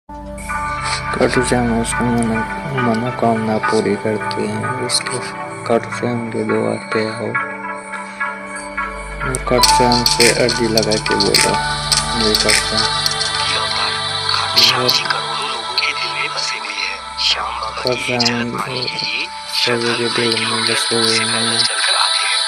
खाटू श्याम उसकी मनोकामना पूरी करते हैं। इसके खाटू श्याम के द्वार पे आओ। खाटू श्याम से अर्जी लगा के बोला, ये खाटू श्याम जी करोड़ों लोगों के दिल में बसे हुए हैं। श्याम बाबा खाटू की एक झलक श्याम पाने के लिए सभी के दिल में बसे हुए हैं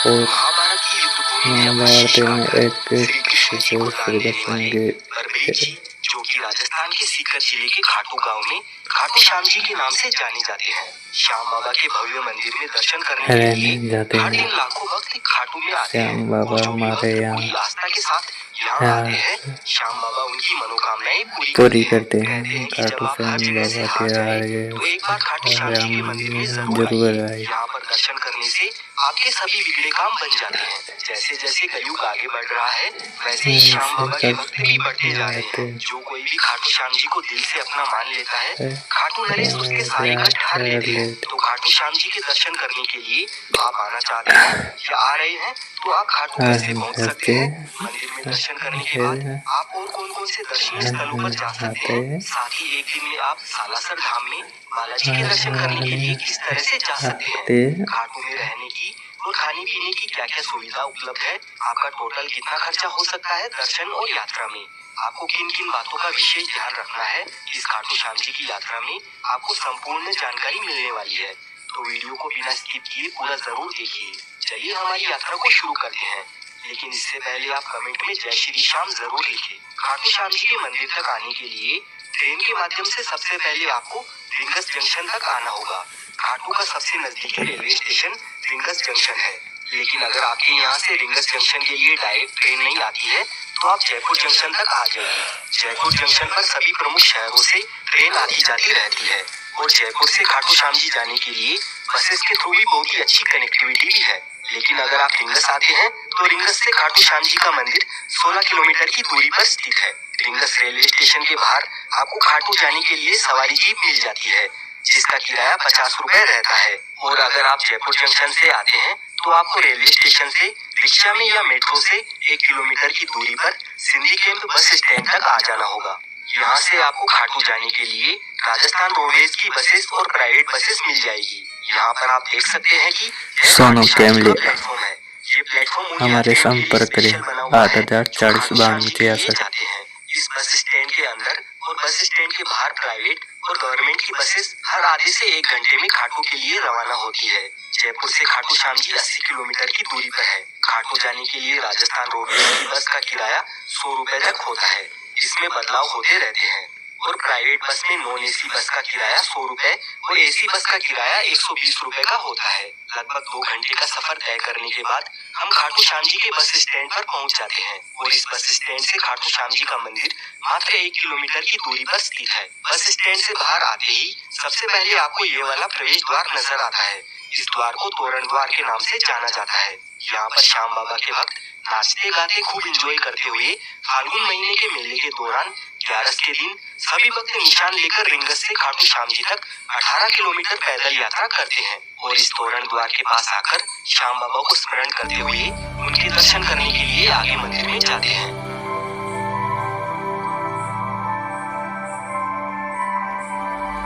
और महाभारत की युद्ध भूमि में महाभारत में एक श्री कृष्ण जी को दान श्री देने कृष्ण वाले के बरबरीक जी, जो कि राजस्थान के सीकर जिले के खाटू गांव में खाटू श्याम जी के नाम से जाने जाते हैं। श्याम बाबा के भव्य मंदिर में दर्शन करने के लिए जाते हर दिन हैं। लाखों भक्त खाटू में आते हैं। श्याम बाबा जो भी हमारे भक्त यहाँ पूरी आस्था के साथ यहाँ आते हैं, श्याम बाबा उनकी मनोकामनाएं पूरी करते कहते हैं। हैं कि जब खाटू आप हर श्याम जगह से बाबा हार के जाए आगे तो एक बार खाटू श्याम जी के मंदिर में जरूर जरूर आइए। आए। यहाँ पर दर्शन करने से आपके सभी बिगड़े काम बन जाते हैं। जैसे जैसे कलयुग आगे बढ़ रहा है, वैसे ही श्याम बाबा के भक्त भी बढ़ते जा रहे हैं। जो कोई भी खाटू श्याम जी को दिल से अपना मान लेता है, खाटू नरेश उसके सारे कष्ट हर लेते हैं। तो खाटू श्याम जी के दर्शन करने के लिए आप आना चाहते हैं या आ रहे हैं, तो आप खाटू कैसे पहुंच सकते हैं? मंदिर में दर्शन करने के बाद आप और कौन कौन से दर्शनीय स्थलों पर जा सकते हैं? साथ ही एक दिन में आप सालासर धाम में बालाजी के दर्शन करने के लिए किस तरह से जा सकते हैं? खाटू में रहने की और खाने पीने की क्या क्या सुविधा उपलब्ध है? आपका टोटल कितना खर्चा हो सकता है दर्शन और यात्रा में? आपको किन किन बातों का विशेष ध्यान रखना है? इस खाटू श्याम जी की यात्रा में आपको संपूर्ण जानकारी मिलने वाली है, तो वीडियो को बिना स्किप किए पूरा जरूर देखिए। चलिए हमारी यात्रा को शुरू करते हैं, लेकिन इससे पहले आप कमेंट में जय श्री श्याम जरूर लिखें। खाटू श्याम जी के मंदिर तक आने के लिए ट्रेन के माध्यम से सबसे पहले आपको रिंगस जंक्शन तक आना होगा। खाटू का सबसे नजदीकी रेलवे स्टेशन रिंगस जंक्शन है, लेकिन अगर आपके यहाँ से रिंगस जंक्शन के लिए डायरेक्ट ट्रेन नहीं आती है तो आप जयपुर जंक्शन तक आ जाइए। जयपुर जंक्शन पर सभी प्रमुख शहरों से ट्रेन आती जाती रहती है और जयपुर से खाटू श्याम जी जाने के लिए बसेस के थ्रू भी बहुत ही अच्छी कनेक्टिविटी भी है। लेकिन अगर आप रिंगस आते हैं तो रिंगस से खाटू श्याम जी का मंदिर 16 किलोमीटर की दूरी पर स्थित है। रिंगस रेलवे स्टेशन के बाहर आपको खाटू जाने के लिए सवारी जीप मिल जाती है, जिसका किराया 50 रुपए रहता है। और अगर आप जयपुर जंक्शन से आते हैं तो आपको रेलवे स्टेशन से रिक्शा में या मेट्रो से 1 किलोमीटर की दूरी पर सिंधी कैंप बस स्टैंड तक आ जाना होगा। यहाँ से आपको खाटू जाने के लिए राजस्थान रोडवेज की बसेस और प्राइवेट बसेस मिल जाएगी। यहाँ पर आप देख सकते हैं कि सोनू कैमले प्लेटफॉर्म है। ये प्लेटफॉर्म हमारे संपर्क करें 80409266। इस बस स्टैंड के अंदर और बस स्टैंड के बाहर प्राइवेट और गवर्नमेंट की बसेस हर आधे से 1 घंटे में खाटू के लिए रवाना होती है। जयपुर से खाटू श्याम जी 80 किलोमीटर की दूरी पर है। खाटू जाने के लिए राजस्थान रोडवेज की बस का किराया 100 रुपए तक होता है। इसमें बदलाव होते रहते हैं और प्राइवेट बस में नॉन एसी बस का किराया 100 रुपए और एसी बस का किराया 120 रुपए का होता है। लगभग 2 घंटे का सफर तय करने के बाद हम खाटू श्याम जी के बस स्टैंड पर पहुंच जाते हैं और इस बस स्टैंड से खाटू श्याम जी का मंदिर मात्र 1 किलोमीटर की दूरी पर स्थित है। बस स्टैंड से बाहर आते ही सबसे पहले आपको ये वाला प्रवेश द्वार नजर आता है। इस द्वार को तोरण द्वार के नाम से जाना जाता है। यहाँ पर श्याम बाबा के भक्त नाचते गाते खूब एंजॉय करते हुए फाल्गुन महीने के मेले के दौरान 11 के दिन सभी भक्त निशान लेकर रिंगस से खाटू श्याम जी तक 18 किलोमीटर पैदल यात्रा करते हैं और इस तोरण द्वार के पास आकर श्याम बाबा को स्मरण करते हुए उनके दर्शन करने के लिए आगे मंदिर में जाते हैं।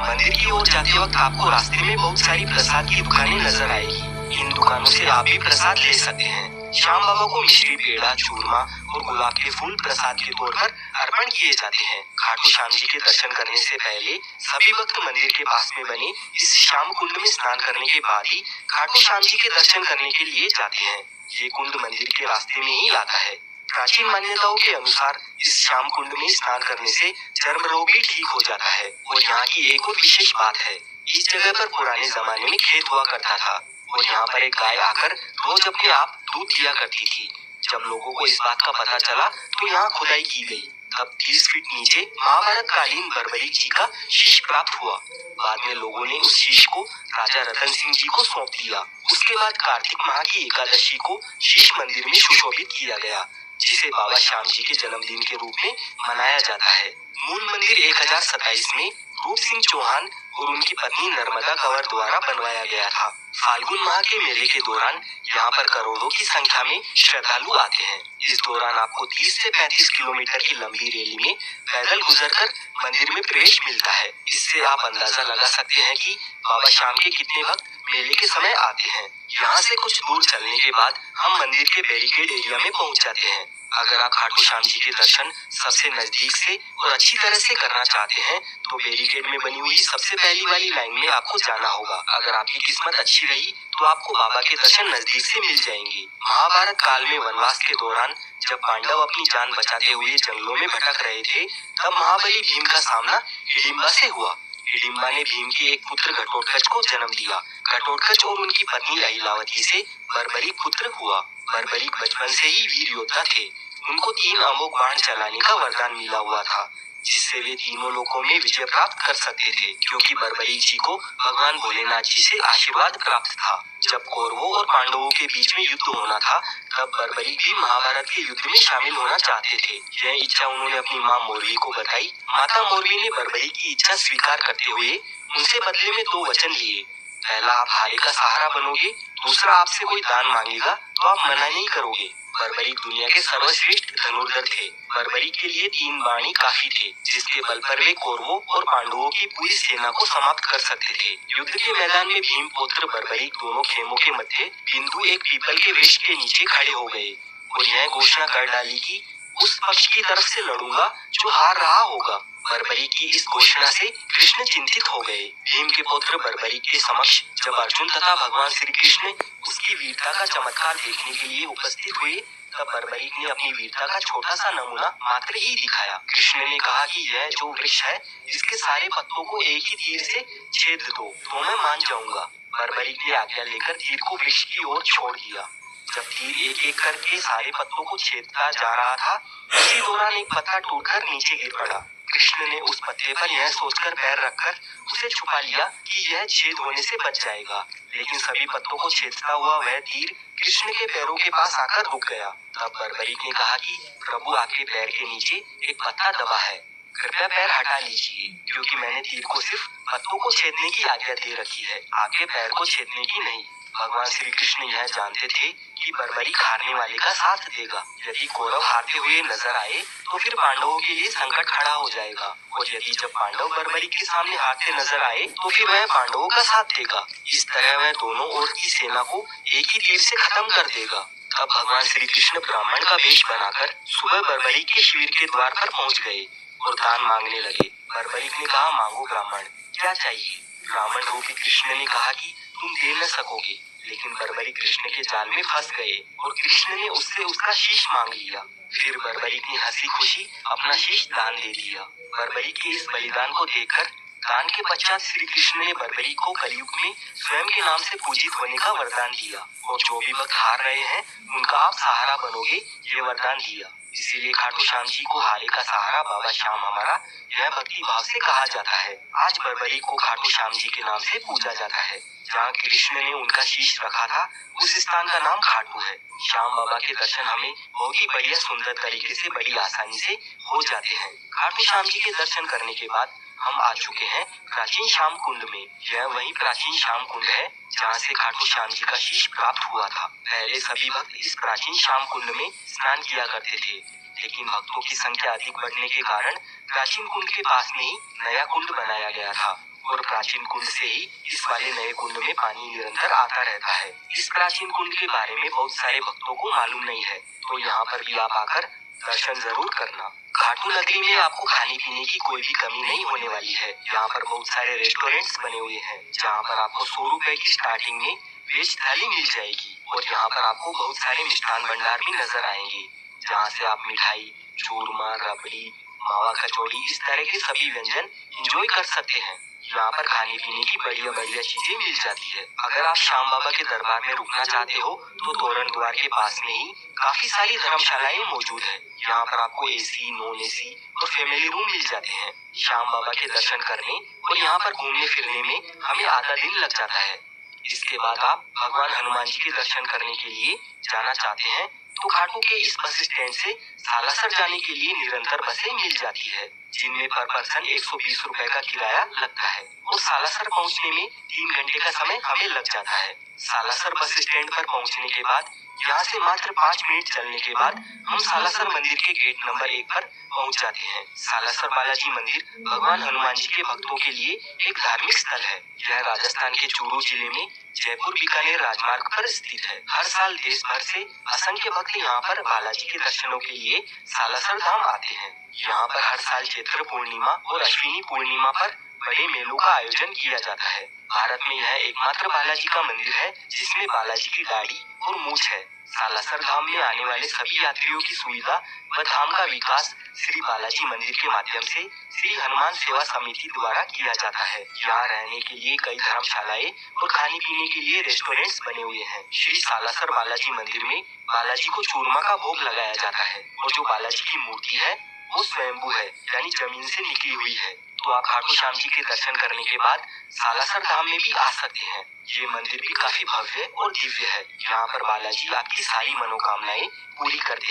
मंदिर की ओर जाते वक्त आपको रास्ते में बहुत सारी प्रसाद की दुकानें नजर आएगी। इन दुकानों से आप भी प्रसाद ले सकते हैं। श्याम बाबा को मिश्री, पेड़ा, चूरमा और गुलाब के फूल प्रसाद के तौर पर अर्पण किए जाते हैं। खाटू श्याम जी के दर्शन करने से पहले सभी भक्त मंदिर के पास में बने इस श्याम कुंड में स्नान करने के बाद ही खाटू श्याम जी के दर्शन करने के लिए जाते हैं। ये कुंड मंदिर के रास्ते में ही आता है। प्राचीन मान्यताओं के अनुसार इस श्याम कुंड में स्नान करने से चर्म रोग भी ठीक हो जाता है। और यहाँ की एक और विशेष बात है, इस जगह पर पुराने जमाने में खेत हुआ करता था और यहाँ पर एक गाय आकर रोज अपने आप दूध दिया करती थी। जब लोगों को इस बात का पता चला तो यहाँ खुदाई की गई। तब 30 फीट नीचे महाभारत कालीन बरबरीक जी का शीश प्राप्त हुआ। बाद में लोगों ने उस शीश को राजा रतन सिंह जी को सौंप दिया। उसके बाद कार्तिक माह की एकादशी को शीश मंदिर में सुशोभित किया गया, जिसे बाबा श्याम जी के जन्मदिन के रूप में मनाया जाता है। मूल मंदिर 1027 में रूप सिंह चौहान और उनकी पत्नी नर्मदा कंवर द्वारा बनवाया गया था। फाल्गुन माह के मेले के दौरान यहाँ पर करोड़ों की संख्या में श्रद्धालु आते हैं। इस दौरान आपको 30 से 35 किलोमीटर की लंबी रैली में पैदल गुजरकर मंदिर में प्रवेश मिलता है। इससे आप अंदाजा लगा सकते हैं कि बाबा श्याम के कितने भक्त मेले के समय आते हैं। यहाँ से कुछ दूर चलने के बाद हम मंदिर के बैरिकेड एरिया में पहुँच जाते हैं। अगर आप खाटू श्याम जी के दर्शन सबसे नजदीक से और अच्छी तरह से करना चाहते हैं तो बैरिकेड में बनी हुई सबसे पहली वाली लाइन में आपको जाना होगा। अगर आपकी किस्मत अच्छी रही तो आपको बाबा के दर्शन नजदीक से मिल जाएंगे। महाभारत काल में वनवास के दौरान जब पांडव अपनी जान बचाते हुए जंगलों में भटक रहे थे, तब महाबली भीम का सामना हिडिंबा से हुआ। हिडिंबा ने भीम के एक पुत्र घटोत्कच को जन्म दिया। घटोत्कच और उनकी पत्नी अहिलावती से बर्बरीक पुत्र हुआ। बर्बरीक बचपन से ही वीर योद्धा थे। उनको 3 अमोघ बाण चलाने का वरदान मिला हुआ था, जिससे वे तीनों लोकों में विजय प्राप्त कर सकते थे, क्योंकि बर्बरीक जी को भगवान भोलेनाथ जी से आशीर्वाद प्राप्त था। जब कौरवों और पांडवों के बीच में युद्ध होना था, तब बर्बरीक भी महाभारत के युद्ध में शामिल होना चाहते थे। यह इच्छा उन्होंने अपनी माँ मोरवी को बताई। माता मोरवी ने बर्बरीक की इच्छा स्वीकार करते हुए उनसे बदले में 2 वचन लिए। पहला, आप हारे का सहारा बनोगे। दूसरा, आपसे कोई दान मांगेगा तो आप मना नहीं करोगे। बर्बरीक दुनिया के सर्वश्रेष्ठ धनुर्धर थे। बर्बरीक के लिए 3 बाण ही काफी थे, जिसके बल पर वे कौरवों और पांडवों की पूरी सेना को समाप्त कर सकते थे। युद्ध के मैदान में भीम पुत्र बर्बरीक दोनों खेमों के मध्य बिंदु एक पीपल के वृक्ष के नीचे खड़े हो गए और यह घोषणा कर डाली कि उस पक्ष की तरफ से लड़ूंगा जो हार रहा होगा। बर्बरीक की इस घोषणा से कृष्ण चिंतित हो गए। भीम के पुत्र बर्बरीक के समक्ष जब अर्जुन तथा भगवान श्री कृष्ण उसकी वीरता का चमत्कार देखने के लिए उपस्थित हुए, तब बर्बरीक ने अपनी वीरता का छोटा सा नमूना मात्र ही दिखाया। कृष्ण ने कहा कि यह जो वृक्ष है, इसके सारे पत्तों को एक ही तीर से छेद दो तो मैं मान जाऊंगा। बर्बरीक ने आज्ञा लेकर तीर को वृक्ष की ओर छोड़ दिया। जब तीर एक एक करके सारे पत्तों को छेदता जा रहा था, उसी दौरान एक पत्ता टूटकर नीचे गिर पड़ा। कृष्ण ने उस पत्ते पर यह सोचकर पैर रखकर उसे छुपा लिया कि यह छेद होने से बच जाएगा, लेकिन सभी पत्तों को छेदता हुआ वह तीर कृष्ण के पैरों के पास आकर रुक गया। तब बर्बरीक ने कहा कि प्रभु, आपके पैर के नीचे एक पत्ता दबा है, कृपया पैर हटा लीजिए, क्योंकि मैंने तीर को सिर्फ पत्तों को छेदने की आज्ञा दे रखी है, आपके पैर को छेदने की नहीं। भगवान श्री कृष्ण यह जानते थे कि बर्बरीक हारने वाले का साथ देगा। यदि कौरव हारते हुए नजर आए तो फिर पांडवों के लिए संकट खड़ा हो जाएगा, और यदि जब पांडव बर्बरीक के सामने हारते नजर आए तो फिर वह पांडवों का साथ देगा। इस तरह वह दोनों ओर की सेना को एक ही तीर से खत्म कर देगा। तब भगवान श्री कृष्ण ब्राह्मण का वेश बनाकर सुबह बर्बरीक के शिविर के द्वार पर पहुँच गए और दान मांगने लगे। बर्बरीक ने कहा, मांगो ब्राह्मण, क्या चाहिए? ब्राह्मण रूपी कृष्ण ने कहा कि तुम दे न सकोगे, लेकिन बर्बरीक कृष्ण के जाल में फंस गए और कृष्ण ने उससे उसका शीश मांग लिया। फिर बर्बरीक ने हंसी खुशी अपना शीश दान दे दिया। बर्बरीक के इस बलिदान को देखकर दान के पश्चात श्री कृष्ण ने बर्बरीक को कलयुग में स्वयं के नाम से पूजित होने का वरदान दिया, और जो भी भक्त हार रहे हैं उनका आप सहारा बनोगे, ये वरदान दिया। इसीलिए खाटू श्याम जी को हारे का सहारा बाबा श्याम हमारा, यह भक्ति भाव से कहा जाता है। आज बर्बरीक को खाटू श्याम जी के नाम से पूजा जाता है। जहाँ कृष्ण ने उनका शीश रखा था, उस स्थान का नाम खाटू है। श्याम बाबा के दर्शन हमें बहुत ही बढ़िया सुंदर तरीके से बड़ी आसानी से हो जाते हैं। खाटू श्याम जी के दर्शन करने के बाद हम आ चुके हैं प्राचीन श्याम कुंड में। यह वही प्राचीन श्याम कुंड है जहाँ से खाटू श्याम जी का शीश प्राप्त हुआ था। पहले सभी भक्त इस प्राचीन श्याम कुंड में स्नान किया करते थे, लेकिन भक्तों की संख्या अधिक बढ़ने के कारण प्राचीन कुंड के पास में ही नया कुंड बनाया गया था, और प्राचीन कुंड से ही इस वाले नए कुंड में पानी निरंतर आता रहता है। इस प्राचीन कुंड के बारे में बहुत सारे भक्तों को मालूम नहीं है, तो यहाँ पर भी आप आकर दर्शन जरूर करना। खाटू नगरी में आपको खाने पीने की कोई भी कमी नहीं होने वाली है। यहाँ पर बहुत सारे रेस्टोरेंट्स बने हुए हैं, जहाँ पर आपको 100 रुपए की स्टार्टिंग में वेज थाली मिल जाएगी, और यहाँ पर आपको बहुत सारे मिष्ठान भंडार भी नजर आएंगे, जहाँ से आप मिठाई, चूरमा, रबड़ी, मावा कचौड़ी, इस तरह के सभी व्यंजन एंजॉय कर सकते हैं। यहाँ पर खाने पीने की बढ़िया बढ़िया चीजें मिल जाती है। अगर आप श्याम बाबा के दरबार में रुकना चाहते हो तो तोरण द्वार के पास में ही काफी सारी धर्मशालाएं मौजूद है। यहाँ पर आपको एसी, नॉन एसी और फैमिली रूम मिल जाते हैं। श्याम बाबा के दर्शन करने और यहाँ पर घूमने फिरने में हमें आधा दिन लग जाता है। इसके बाद आप भगवान हनुमान जी के दर्शन करने के लिए जाना चाहते हैं तो खाटू के इस बस स्टैंड से सालासर जाने के लिए निरंतर बसें मिल जाती है, जिनमें पर पर्सन 120 रुपए का किराया लगता है और सालासर पहुंचने में 3 घंटे का समय हमें लग जाता है। सालासर बस स्टैंड पर पहुंचने के बाद यहाँ से मात्र 5 मिनट चलने के बाद हम सालासर मंदिर के गेट नंबर 1 पर पहुंच जाते हैं। सालासर बालाजी मंदिर भगवान हनुमान जी के भक्तों के लिए एक धार्मिक स्थल है। यह राजस्थान के चूरू जिले में जयपुर बीकानेर राजमार्ग पर स्थित है। हर साल देश भर से असंख्य भक्त यहाँ पर बालाजी के दर्शनों के लिए सालासर धाम आते हैं। यहाँ पर हर साल चैत्र पूर्णिमा और अश्विनी पूर्णिमा पर बड़े मेलों का आयोजन किया जाता है। भारत में यह एकमात्र बालाजी का मंदिर है जिसमें बालाजी की दाढ़ी और मूंछ है। सालासर धाम में आने वाले सभी यात्रियों की सुविधा व धाम का विकास श्री बालाजी मंदिर के माध्यम से श्री हनुमान सेवा समिति द्वारा किया जाता है। यहाँ रहने के लिए कई धर्मशालाएं और खाने पीने के लिए रेस्टोरेंट्स बने हुए हैं। श्री सालासर बालाजी मंदिर में बालाजी को चूरमा का भोग लगाया जाता है और जो बालाजी की मूर्ति है वो स्वयंभू है, यानी जमीन से निकली हुई है। तो आप खाटू श्याम जी के दर्शन करने के बाद सालासर धाम में भी आ सकते हैं। ये मंदिर भी काफी भव्य और दिव्य है। यहाँ पर बालाजी आपकी सारी मनोकामनाएं पूरी करते हैं।